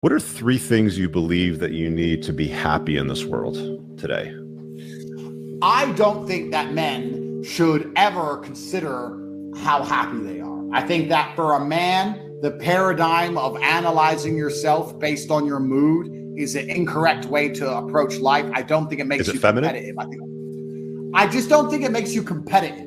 What are three things you believe that you need to be happy in this world today? I don't think that men should ever consider how happy they are. I think that for a man, the paradigm of analyzing yourself based on your mood is an incorrect way to approach life. I don't think it makes you competitive. I just don't think it makes you competitive.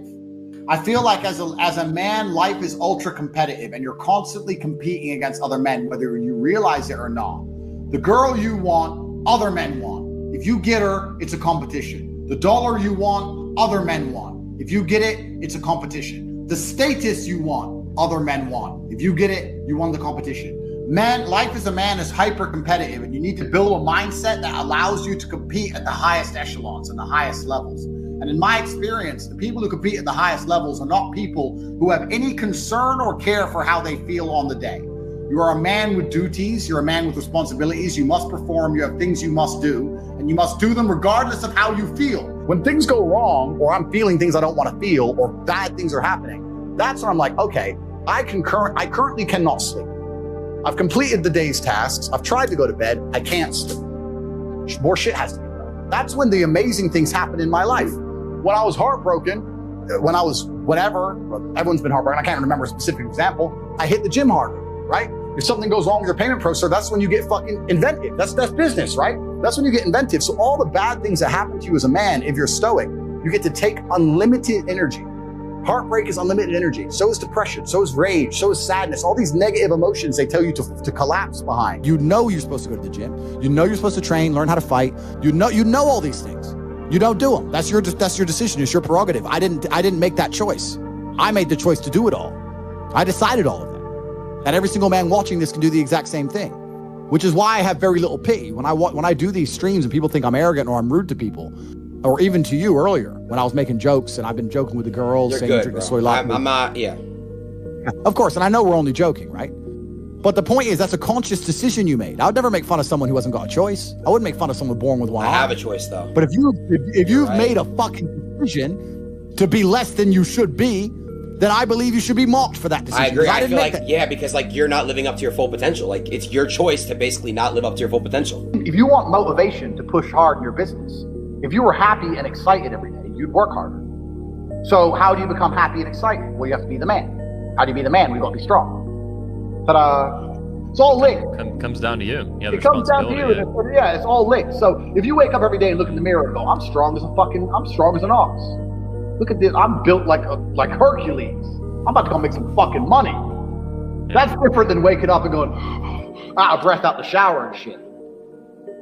I feel like as a man, life is ultra competitive and you're constantly competing against other men, whether you realize it or not. The girl you want, other men want. If you get her, it's a competition. The dollar you want, other men want. If you get it, it's a competition. The status you want, other men want. If you get it, you won the competition. Man, life as a man is hyper competitive, and you need to build a mindset that allows you to compete at the highest echelons and the highest levels. And in my experience, the people who compete at the highest levels are not people who have any concern or care for how they feel on the day. You are a man with duties. You're a man with responsibilities. You must perform. You have things you must do, and you must do them regardless of how you feel. When things go wrong, or I'm feeling things I don't want to feel, or bad things are happening, that's when I'm like, okay, I currently cannot sleep. I've completed the day's tasks. I've tried to go to bed. I can't sleep. More shit has to be done. That's when the amazing things happen in my life. When I was heartbroken, when I was whatever, everyone's been heartbroken. I can't remember a specific example. I hit the gym harder, right? If something goes wrong with your payment processor, that's when you get fucking inventive. That's business, right? That's when you get inventive. So all the bad things that happen to you as a man, if you're stoic, you get to take unlimited energy. Heartbreak is unlimited energy. So is depression. So is rage. So is sadness. All these negative emotions they tell you to collapse behind. You know you're supposed to go to the gym. You know you're supposed to train, learn how to fight. You know all these things. You don't do them. That's your decision. It's your prerogative. I didn't make that choice. I made the choice to do it all. I decided all of that. And every single man watching this can do the exact same thing, which is why I have very little pity when I do these streams and people think I'm arrogant or I'm rude to people, or even to you earlier when I was making jokes and I've been joking with the girls. You're saying good, drink bro. the soy latte. I'm not, yeah. Of course, and I know we're only joking, right? But the point is, that's a conscious decision you made. I would never make fun of someone who hasn't got a choice. I wouldn't make fun of someone born with one arm. I have a choice, though. But if you've made a fucking decision to be less than you should be, then I believe you should be mocked for that decision. I agree. I feel like, because like you're not living up to your full potential. Like it's your choice to basically not live up to your full potential. If you want motivation to push hard in your business, if you were happy and excited every day, you'd work harder. So how do you become happy and excited? Well, you have to be the man. How do you be the man? We've got to be strong. Ta-da! It's all linked. Comes down to you. Yeah, it comes down to you. Yeah, it's all linked. So if you wake up every day and look in the mirror and go, I'm strong as an ox. Look at this. I'm built like Hercules. I'm about to go make some fucking money. Yeah. That's different than waking up and going, out of breath out the shower and shit.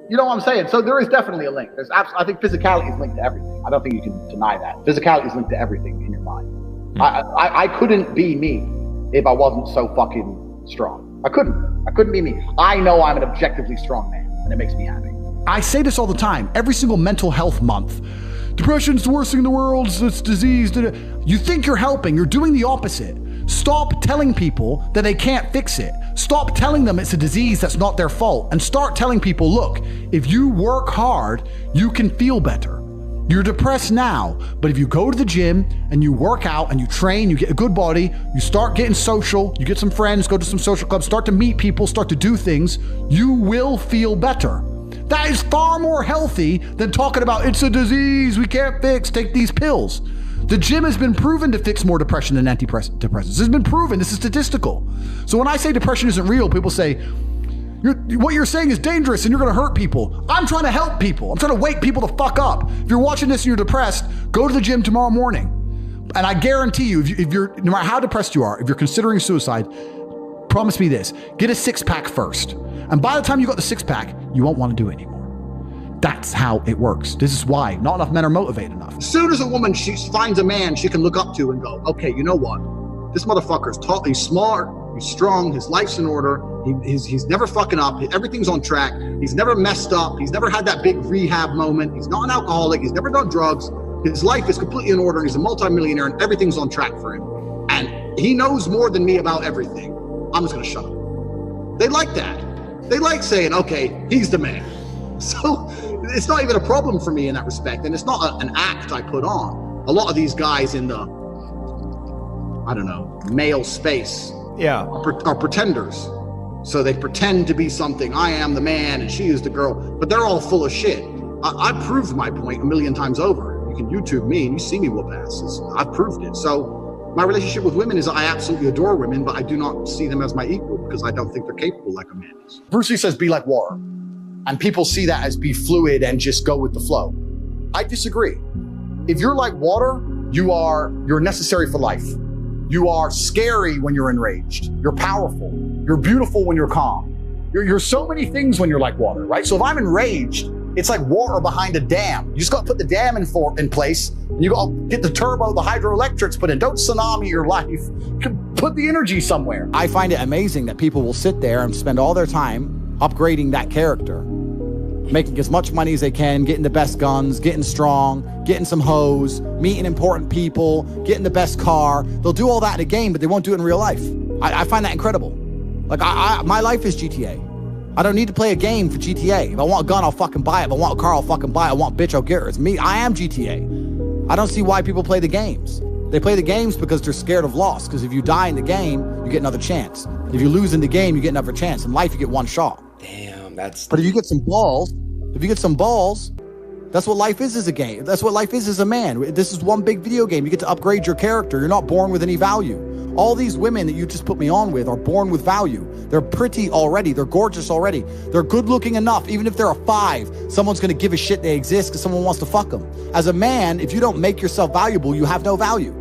You know what I'm saying? So there is definitely a link. I think physicality is linked to everything. I don't think you can deny that. Physicality is linked to everything in your mind. I couldn't be me if I wasn't so fucking strong. I couldn't be me. I know I'm an objectively strong man, and it makes me happy. I say this all the time, every single mental health month. Depression's the worst thing in the world, it's disease. You think you're helping, you're doing the opposite. Stop telling people that they can't fix it. Stop telling them it's a disease that's not their fault, and start telling people, look, if you work hard, you can feel better. You're depressed now, but if you go to the gym and you work out and you train, you get a good body, you start getting social, you get some friends, go to some social clubs, start to meet people, start to do things, you will feel better. That is far more healthy than talking about it's a disease we can't fix, take these pills. The gym has been proven to fix more depression than antidepressants. This has been proven, this is statistical. So when I say depression isn't real, people say, what you're saying is dangerous and you're going to hurt people. I'm trying to help people. I'm trying to wake people the fuck up. If you're watching this and you're depressed, go to the gym tomorrow morning. And I guarantee you, if you're, no matter how depressed you are, if you're considering suicide, promise me this, get a 6-pack first. And by the time you got the 6-pack, you won't want to do it anymore. That's how it works. This is why not enough men are motivated enough. As soon as a woman she finds a man she can look up to and go, okay, you know what? This motherfucker's taught, he's smart, he's strong, his life's in order, he's never fucking up, everything's on track, he's never messed up, he's never had that big rehab moment, he's not an alcoholic, he's never done drugs, his life is completely in order, he's a multimillionaire and everything's on track for him. And he knows more than me about everything. I'm just gonna shut up. They like that. They like saying, okay, he's the man. So it's not even a problem for me in that respect. And it's not an act I put on. A lot of these guys in the, I don't know, male space are pretenders. So they pretend to be something. I am the man and she is the girl, but they're all full of shit. I proved my point a million times over. You can YouTube me and you see me whoop asses. I've proved it. So my relationship with women is I absolutely adore women, but I do not see them as my equal because I don't think they're capable like a man is. Bruce Lee says, be like water. And people see that as be fluid and just go with the flow. I disagree. If you're like water, you're necessary for life. You are scary when you're enraged. You're powerful. You're beautiful when you're calm. You're so many things when you're like water, right? So if I'm enraged, it's like water behind a dam. You just got to put the dam in place. And you got to get the turbo, the hydroelectrics put in. Don't tsunami your life. Put the energy somewhere. I find it amazing that people will sit there and spend all their time upgrading that character, making as much money as they can, getting the best guns, getting strong, getting some hoes, meeting important people, getting the best car. They'll do all that in a game, but they won't do it in real life. I find that incredible. Like, my life is GTA. I don't need to play a game for GTA. If I want a gun, I'll fucking buy it. If I want a car, I'll fucking buy it. I want a bitch, I'll get her. It's me. I am GTA. I don't see why people play the games. They play the games because they're scared of loss. Because if you die in the game, you get another chance. If you lose in the game, you get another chance. In life, you get one shot. Damn, that's... But if you get some balls, that's what life is as a game. That's what life is as a man. This is one big video game. You get to upgrade your character. You're not born with any value. All these women that you just put me on with are born with value. They're pretty already. They're gorgeous already. They're good looking enough. Even if they're a 5, someone's going to give a shit they exist because someone wants to fuck them. As a man, if you don't make yourself valuable, you have no value.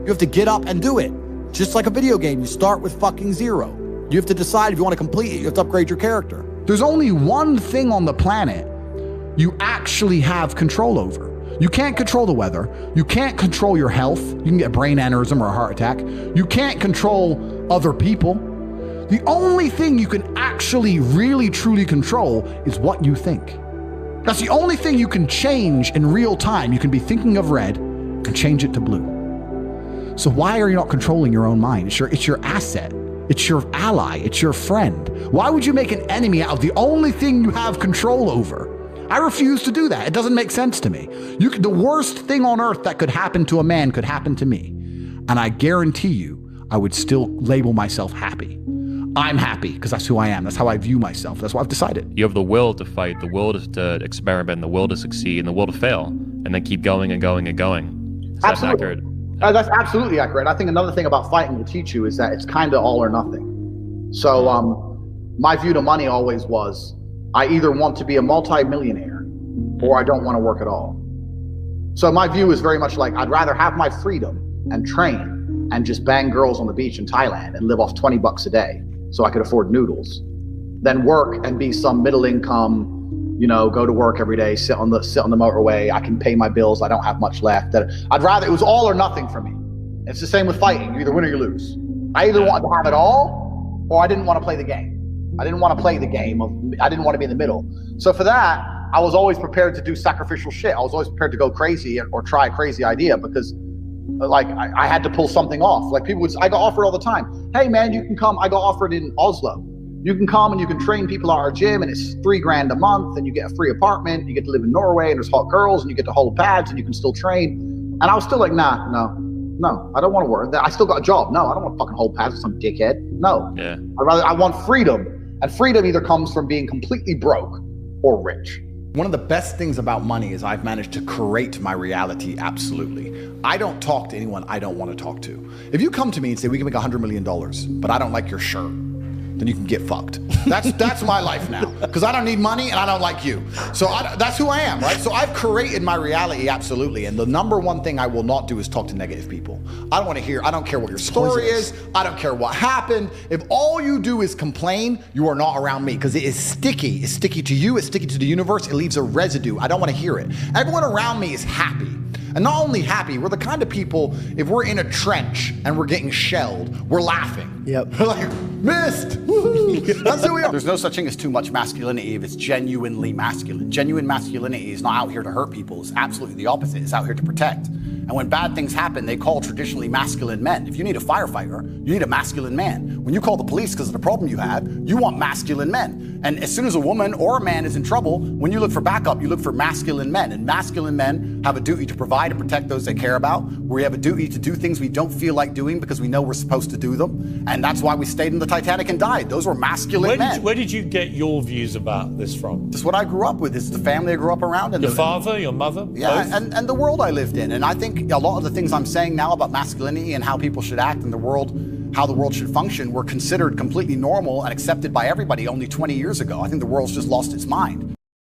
You have to get up and do it. Just like a video game, you start with fucking 0. You have to decide if you want to complete it. You have to upgrade your character. There's only one thing on the planet you actually have control over. You can't control the weather. You can't control your health. You can get a brain aneurysm or a heart attack. You can't control other people. The only thing you can actually really truly control is what you think. That's the only thing you can change in real time. You can be thinking of red and change it to blue. So why are you not controlling your own mind? It's your asset. It's your ally. It's your friend. Why would you make an enemy out of the only thing you have control over? I refuse to do that. It doesn't make sense to me. The worst thing on earth that could happen to a man could happen to me. And I guarantee you, I would still label myself happy. I'm happy because that's who I am. That's how I view myself. That's what I've decided. You have the will to fight, the will to experiment, the will to succeed, and the will to fail, and then keep going and going and going. Is absolutely. that accurate? That's absolutely accurate. I think another thing about fighting will teach you is that it's kind of all or nothing. So my view to money always was, I either want to be a multi-millionaire or I don't want to work at all. So my view is very much like, I'd rather have my freedom and train and just bang girls on the beach in Thailand and live off $20 a day so I could afford noodles than work and be some middle income, go to work every day, sit on the motorway. I can pay my bills. I don't have much left. I'd rather, it was all or nothing for me. It's the same with fighting. You either win or you lose. I either wanted to have it all or I didn't want to play the game. I didn't want to play the game. I didn't want to be in the middle. So for that, I was always prepared to do sacrificial shit. I was always prepared to go crazy or try a crazy idea because I had to pull something off. Like I got offered all the time. Hey man, you can come. I got offered in Oslo. You can come and you can train people at our gym and it's $3,000 a month and you get a free apartment. You get to live in Norway and there's hot girls and you get to hold pads and you can still train. And I was still like, nah, no, I don't want to work. I still got a job. No, I don't want to fucking hold pads with some dickhead. No. Yeah. I want freedom. And freedom either comes from being completely broke or rich. One of the best things about money is I've managed to create my reality absolutely. I don't talk to anyone I don't want to talk to. If you come to me and say, we can make $100 million, but I don't like your shirt, then you can get fucked. That's my life now. Because I don't need money and I don't like you. So that's who I am, right? So I've created my reality absolutely. And the number one thing I will not do is talk to negative people. I don't want to hear, I don't care what your story is. I don't care what happened. If all you do is complain, you are not around me because it is sticky. It's sticky to you. It's sticky to the universe. It leaves a residue. I don't want to hear it. Everyone around me is happy. And not only happy, we're the kind of people, if we're in a trench and we're getting shelled, we're laughing. Yep. We're like, missed. That's who we are. There's no such thing as too much masculinity if it's genuinely masculine. Genuine masculinity is not out here to hurt people. It's absolutely the opposite. It's out here to protect. And when bad things happen, they call traditionally masculine men. If you need a firefighter, you need a masculine man. When you call the police because of the problem you have, you want masculine men. And as soon as a woman or a man is in trouble, when you look for backup, you look for masculine men. And masculine men have a duty to provide and protect those they care about. We have a duty to do things we don't feel like doing because we know we're supposed to do them. And that's why we stayed in the Titanic and died. Those were masculine men. Where did you get your views about this from? Just what I grew up with. This is the family I grew up around. And Your father, your mother? Yeah, both? and the world I lived in. And I think a lot of the things I'm saying now about masculinity and how people should act in the world, how the world should function, were considered completely normal and accepted by everybody only 20 years ago. I think the world's just lost its mind.